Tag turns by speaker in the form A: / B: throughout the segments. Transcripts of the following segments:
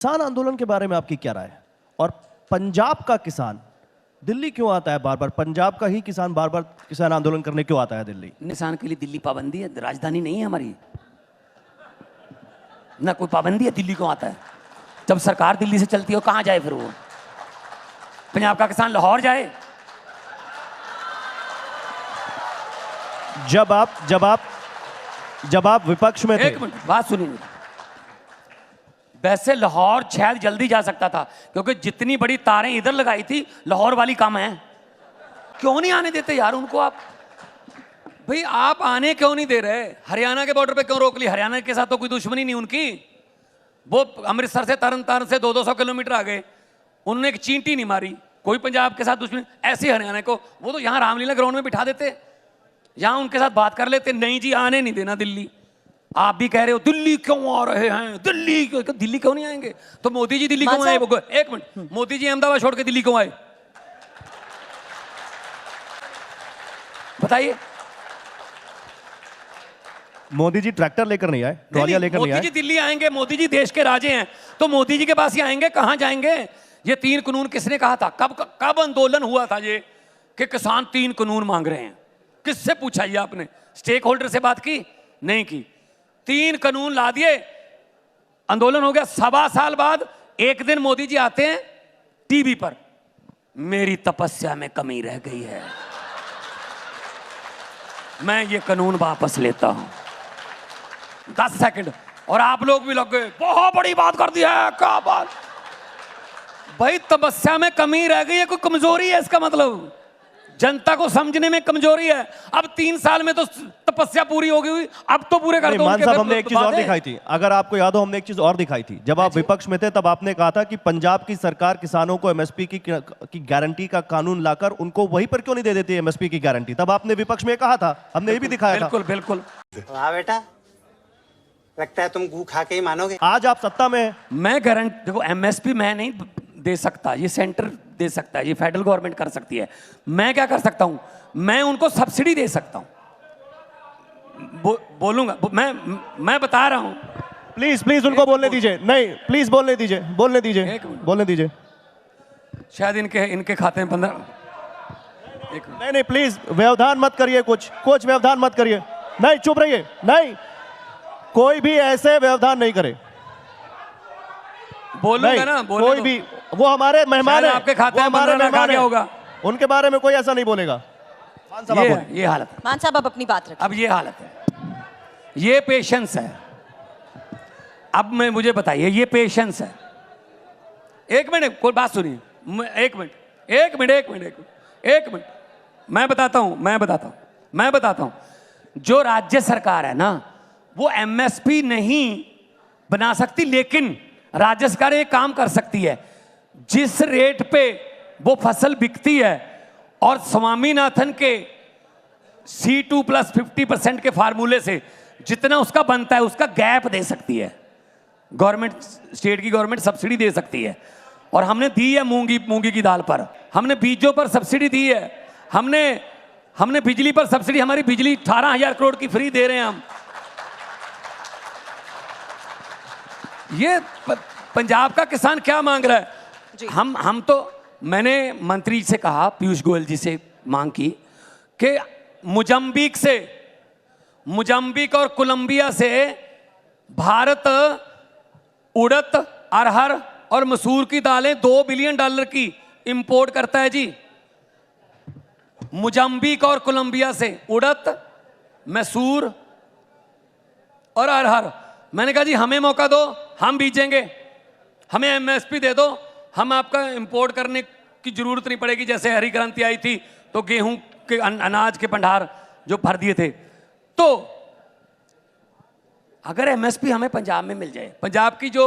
A: किसान आंदोलन के बारे में आपकी क्या राय है? और पंजाब का किसान दिल्ली क्यों आता है बार बार? पंजाब का ही किसान बार बार किसान आंदोलन करने क्यों आता है दिल्ली?
B: किसान के लिए दिल्ली पाबंदी है, राजधानी नहीं है हमारी ना, कोई पाबंदी है। दिल्ली क्यों आता है? जब सरकार दिल्ली से चलती है कहाँ जाए फिर वो? पंजाब का किसान लाहौर जाए?
A: जब आप विपक्ष में थे,
B: एक मिनट बात सुनिए। वैसे लाहौर शायद जल्दी जा सकता था, क्योंकि जितनी बड़ी तारें इधर लगाई थी लाहौर वाली कम है। क्यों नहीं आने देते यार उनको? आप भाई आप आने क्यों नहीं दे रहे? हरियाणा के बॉर्डर पे क्यों रोक ली? हरियाणा के साथ तो कोई दुश्मनी नहीं उनकी। वो अमृतसर से तरन से 200-200 किलोमीटर आ गए, उन्होंने एक चींटी नहीं मारी। कोई पंजाब के साथ दुश्मनी? ऐसे हरियाणा को वो तो यहाँ रामलीला ग्राउंड में बिठा देते, यहाँ उनके साथ बात कर लेते। नहीं जी, आने नहीं देना दिल्ली। आप भी कह रहे हो दिल्ली क्यों आ रहे हैं? दिल्ली क्यों नहीं आएंगे? तो मोदी जी दिल्ली क्यों आए? एक मिनट, मोदी जी अहमदाबाद छोड़ के दिल्ली क्यों आए बताइए?
A: मोदी जी ट्रैक्टर लेकर नहीं आए, ट्रॉलियां लेकर नहीं आए।
B: मोदी जी दिल्ली आएंगे, मोदी जी देश के राजे हैं, तो मोदी जी के पास ही आएंगे। कहां जाएंगे? ये 3 कानून किसने कहा था? कब आंदोलन हुआ था ये कि किसान 3 कानून मांग रहे हैं? किससे पूछा ये आपने? स्टेक होल्डर से बात की? नहीं की। 3 कानून ला दिए, आंदोलन हो गया। 1.25 साल बाद एक दिन मोदी जी आते हैं टीवी पर, मेरी तपस्या में कमी रह गई है, मैं ये कानून वापस लेता हूं। 10 सेकंड और आप लोग भी लग गए, बहुत बड़ी बात कर दी है। क्या बात भाई? तपस्या में कमी रह गई है, कोई कमजोरी है इसका मतलब? जनता को समझने में कमजोरी है। अब 3 साल में तो तपस्या पूरी हो गई, अब तो पूरे कर दो।
A: मान साहब, हमने एक चीज और दिखाई थी, अगर आपको याद हो, हमने एक चीज और दिखाई थी। जब आप विपक्ष में थे तब आपने कहा था कि पंजाब की सरकार किसानों को एमएसपी की गारंटी का कानून लाकर उनको वहीं पर क्यों नहीं दे देती एमएसपी की गारंटी? तब आपने विपक्ष में कहा था, हमने ये भी दिखाया था।
B: बिल्कुल बिल्कुल।
C: वाह बेटा, लगता है तुम गू खा के ही मानोगे।
A: आज आप सत्ता में हैं।
B: मैं गारंटी, देखो एमएसपी मैं नहीं दे सकता, ये सेंटर दे सकता है, ये फेडरल गवर्नमेंट कर सकती है। मैं क्या कर सकता हूं? मैं उनको सब्सिडी दे सकता हूं। बोलूंगा मैं बता रहा हूं।
A: प्लीज उनको बोलने दीजिए। नहीं, प्लीज बोलने दीजिए।
B: शायद इनके खाते में 15।
A: नहीं, प्लीज व्यवधान मत करिए। कुछ व्यवधान मत करिए। नहीं, चुप रहिए। नहीं, कोई भी ऐसे व्यवधान नहीं करे।
B: बोलूंगा ना,
A: कोई भी, वो हमारे मेहमान है,
B: आपके खाते में
A: हमारे मेहमान
B: होगा,
A: उनके बारे में कोई ऐसा नहीं बोलेगा।
B: ये हालत है।
D: मान साहब, अब अपनी बात रखें।
B: अब ये हालत है, ये पेशेंस है। अब मुझे बताइए, ये पेशेंस है। एक मिनट, कोई बात सुनिए। एक मिनट, मैं बताता हूं। जो राज्य सरकार है ना, वो एमएसपी नहीं बना सकती, लेकिन राज्य सरकार एक काम कर सकती है। जिस रेट पे वो फसल बिकती है और स्वामीनाथन के C2+ 50% के फार्मूले से जितना उसका बनता है, उसका गैप दे सकती है गवर्नमेंट। स्टेट की गवर्नमेंट सब्सिडी दे सकती है। और हमने दी है मूंगी की दाल पर, हमने बीजों पर सब्सिडी दी है, हमने बिजली पर सब्सिडी, हमारी बिजली 18,000 करोड़ की फ्री दे रहे हैं हम। ये पंजाब का किसान क्या मांग रहा है? हम तो, मैंने मंत्री से कहा, पीयूष गोयल जी से मांग की कि मोजाम्बिक और कोलंबिया से भारत उड़द, अरहर और मसूर की दालें $2 बिलियन की इंपोर्ट करता है जी। मोजाम्बिक और कोलंबिया से उड़द, मसूर और अरहर। मैंने कहा जी हमें मौका दो, हम बीजेंगे, हमें एमएसपी दे दो, हम आपका इंपोर्ट करने की जरूरत नहीं पड़ेगी। जैसे हरी क्रांति आई थी तो गेहूं के अनाज के भंडार जो भर दिए थे। तो अगर एमएसपी हमें पंजाब में मिल जाए, पंजाब की जो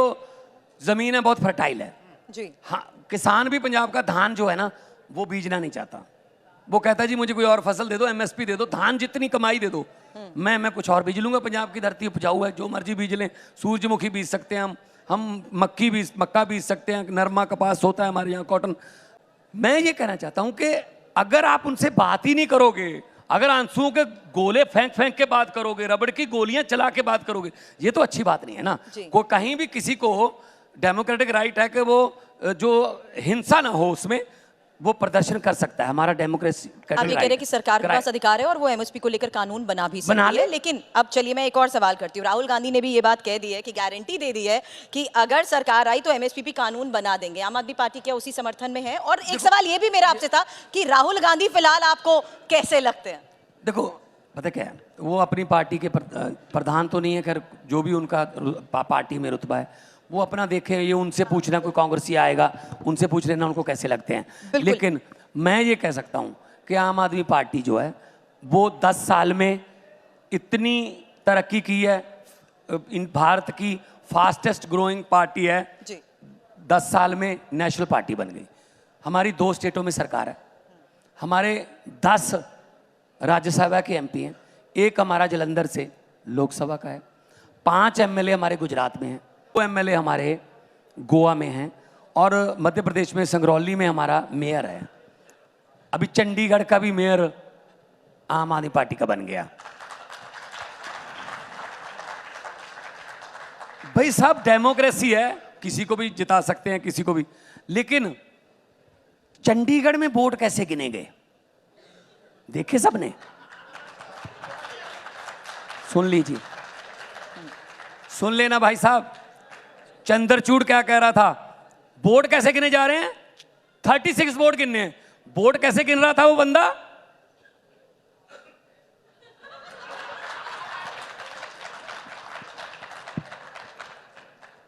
B: जमीन है बहुत फर्टाइल है
D: जी।
B: हाँ, किसान भी पंजाब का धान जो है ना, वो बीजना नहीं चाहता। वो कहता है जी मुझे कोई और फसल दे दो, एमएसपी दे दो, धान जितनी कमाई दे दो, मैं कुछ और बीज लूंगा। पंजाब की धरती उपजाऊ है, जो मर्जी बीज लें। सूरजमुखी बीज सकते हैं हम मक्का बीज सकते हैं, नरमा कपास होता है हमारे यहाँ, कॉटन। मैं ये कहना चाहता हूं कि अगर आप उनसे बात ही नहीं करोगे, अगर आंसुओं के गोले फेंक के बात करोगे, रबड़ की गोलियां चला के बात करोगे, ये तो अच्छी बात नहीं है ना। कोई कहीं भी किसी को डेमोक्रेटिक राइट है कि वो जो हिंसा ना हो उसमें वो प्रदर्शन कर सकता है, हमारा डेमोक्रेसी।
D: आप ये कह रहे हैं कि सरकार के पास अधिकार है और वो एमएसपी को लेकर कानून बना भी सकती है, लेकिन अब चलिए मैं एक और सवाल करती हूँ। राहुल गांधी ने भी ये बात कह दी है कि गारंटी दे दी है कि अगर सरकार आई तो एमएसपी पे कानून बना देंगे। आम आदमी पार्टी क्या उसी समर्थन में है? और एक सवाल ये भी मेरा आपसे था कि राहुल गांधी फिलहाल आपको कैसे लगते हैं?
B: देखो पता क्या है, वो अपनी पार्टी के प्रधान तो नहीं है, खैर जो भी उनका पार्टी में रुतबा है वो अपना देखे, ये उनसे पूछना, कोई कांग्रेसी आएगा उनसे पूछ लेना उनको कैसे लगते हैं। लेकिन मैं ये कह सकता हूँ कि आम आदमी पार्टी जो है वो 10 साल में इतनी तरक्की की है, इन भारत की फास्टेस्ट ग्रोइंग पार्टी है
D: जी।
B: 10 साल में नेशनल पार्टी बन गई। हमारी 2 स्टेटों में सरकार है, हमारे 10 राज्यसभा के एमपी हैं, एक हमारा जलंधर से लोकसभा का है, 5 एमएलए हमारे गुजरात में हैं, 2 एमएलए हमारे गोवा में हैं और मध्य प्रदेश में संगरौली में हमारा मेयर है। अभी चंडीगढ़ का भी मेयर आम आदमी पार्टी का बन गया। भाई साहब डेमोक्रेसी है, किसी को भी जिता सकते हैं किसी को भी, लेकिन चंडीगढ़ में वोट कैसे गिने गए देखे सबने? सुन लीजिए, सुन लेना भाई साहब, चंद्रचूड़ क्या कह रहा था, वोट कैसे गिने जा रहे हैं? 36 वोट गिनने हैं। वोट कैसे गिन रहा था वो बंदा?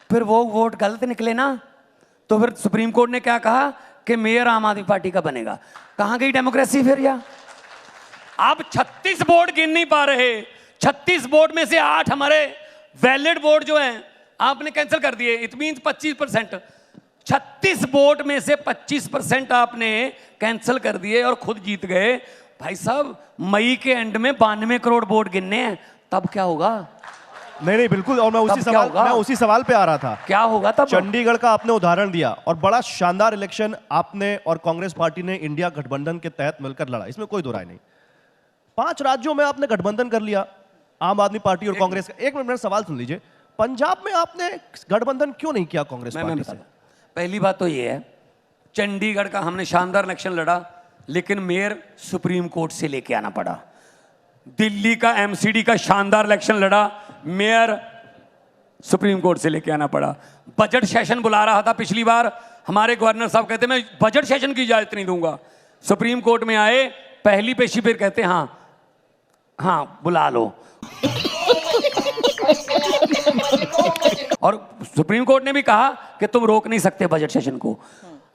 B: फिर वो वोट गलत निकले ना, तो फिर सुप्रीम कोर्ट ने क्या कहा कि मेयर आम आदमी पार्टी का बनेगा। कहां गई डेमोक्रेसी फिर? या आप 36 वोट गिन नहीं पा रहे, 36 वोट में से 8 हमारे वैलिड वोट जो हैं आपने कैंसिल कर दिए। It means 25%। 36 वोट में से 25% आपने कैंसिल कर दिए और खुद जीत गए। भाई साहब मई के एंड में 92 करोड़ वोट गिनने हैं, तब क्या होगा?
A: नहीं बिल्कुल, और मैं उसी सवाल पे आ रहा था।
B: क्या होगा तब?
A: चंडीगढ़ का आपने उदाहरण दिया और बड़ा शानदार इलेक्शन आपने और कांग्रेस पार्टी ने इंडिया गठबंधन के तहत मिलकर लड़ा, इसमें कोई दो राय नहीं। 5 राज्यों में आपने गठबंधन कर लिया, आम आदमी पार्टी और कांग्रेस का। एक मिनट मेरा सवाल सुन लीजिए, पंजाब में आपने गठबंधन क्यों नहीं किया कांग्रेस पार्टी से?
B: पहली बात तो ये है, चंडीगढ़ का हमने शानदार इलेक्शन लड़ा, लेकिन मेयर सुप्रीम कोर्ट से लेके आना पड़ा। दिल्ली का एमसीडी का शानदार इलेक्शन लड़ा, मेयर सुप्रीम कोर्ट से लेके आना पड़ा। बजट सेशन बुला रहा था पिछली बार, हमारे गवर्नर साहब कहते मैं बजट सेशन की इजाजत नहीं दूंगा। सुप्रीम कोर्ट में आए, पहली पेशी पर कहते हाँ हाँ बुला लो। और सुप्रीम कोर्ट ने भी कहा कि तुम रोक नहीं सकते बजट सेशन को।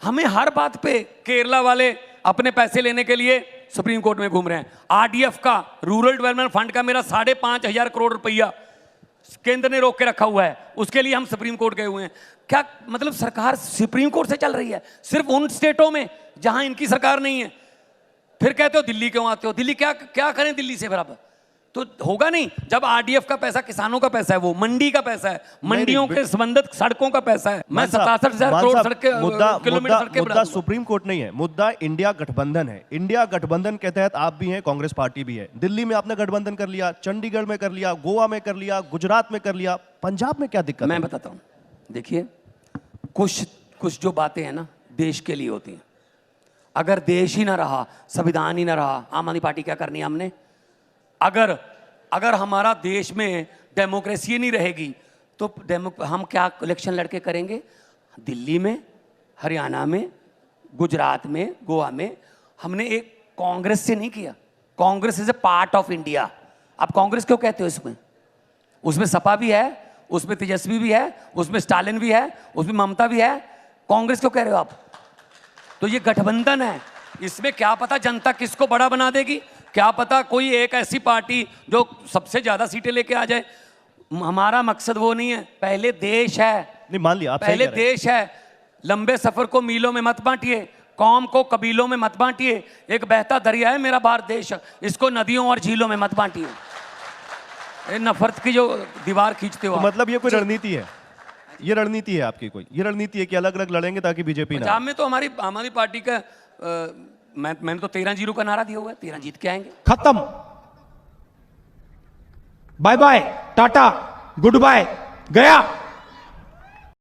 B: हमें हर बात पे केरला वाले अपने पैसे लेने के लिए सुप्रीम कोर्ट में घूम रहे हैं। आरडीएफ का, रूरल डेवलपमेंट फंड का मेरा 5,500 करोड़ रुपया केंद्र ने रोक के रखा हुआ है, उसके लिए हम सुप्रीम कोर्ट गए हुए हैं। क्या मतलब सरकार सुप्रीम कोर्ट से चल रही है सिर्फ उन स्टेटों में जहां इनकी सरकार नहीं है। फिर कहते हो दिल्ली क्यों आते हो? दिल्ली क्या क्या करें दिल्ली से बराबर? तो होगा नहीं। जब आरडीएफ का पैसा किसानों का पैसा है, वो मंडी का पैसा है, मंडियों के संबंधित सड़कों का पैसा है। मैं 67,000 करोड़ सड़कें
A: मुद्दा सुप्रीम कोर्ट नहीं है, मुद्दा इंडिया गठबंधन है। इंडिया गठबंधन के तहत आप भी हैं, कांग्रेस पार्टी भी है। दिल्ली में आपने गठबंधन कर लिया, चंडीगढ़ में कर लिया, गोवा में कर लिया, गुजरात में कर लिया, पंजाब में क्या दिक्कत?
B: मैं बताता हूं, देखिए कुछ जो बातें हैं ना देश के लिए होती हैं। अगर देश ही ना रहा, संविधान ही ना रहा, आम आदमी पार्टी क्या करनी है हमने? अगर हमारा देश में डेमोक्रेसी नहीं रहेगी तो हम क्या इलेक्शन लड़के करेंगे? दिल्ली में, हरियाणा में, गुजरात में, गोवा में हमने एक कांग्रेस से नहीं किया। Congress is a part of India. आप कांग्रेस क्यों कहते हो? उसमें सपा भी है, उसमें तेजस्वी भी है, उसमें स्टालिन भी है, उसमें ममता भी है। कांग्रेस क्यों कह रहे हो आप? तो ये गठबंधन है, इसमें क्या पता जनता किसको बड़ा बना देगी, क्या पता कोई एक ऐसी पार्टी जो सबसे ज्यादा सीटें लेके आ जाए। हमारा मकसद वो नहीं है। पहले देश है,
A: नहीं मान लिया,
B: पहले देश है। लंबे सफर को मीलों में मत बांटिए, कौम को कबीलों में मत बांटिए। एक बहता दरिया है मेरा भारत देश, इसको नदियों और झीलों में मत बांटिए। नफरत की जो दीवार खींचते हो
A: तो मतलब ये कोई रणनीति है? ये रणनीति है आपकी? कोई ये रणनीति है कि अलग अलग लड़ेंगे ताकि बीजेपी ना?
B: पंजाब में तो हमारी आम आदमी पार्टी का मैंने तो 13-0 का नारा दिया हुआ है, 13 जीत के आएंगे।
E: खत्म, bye bye, tata, goodbye, गया।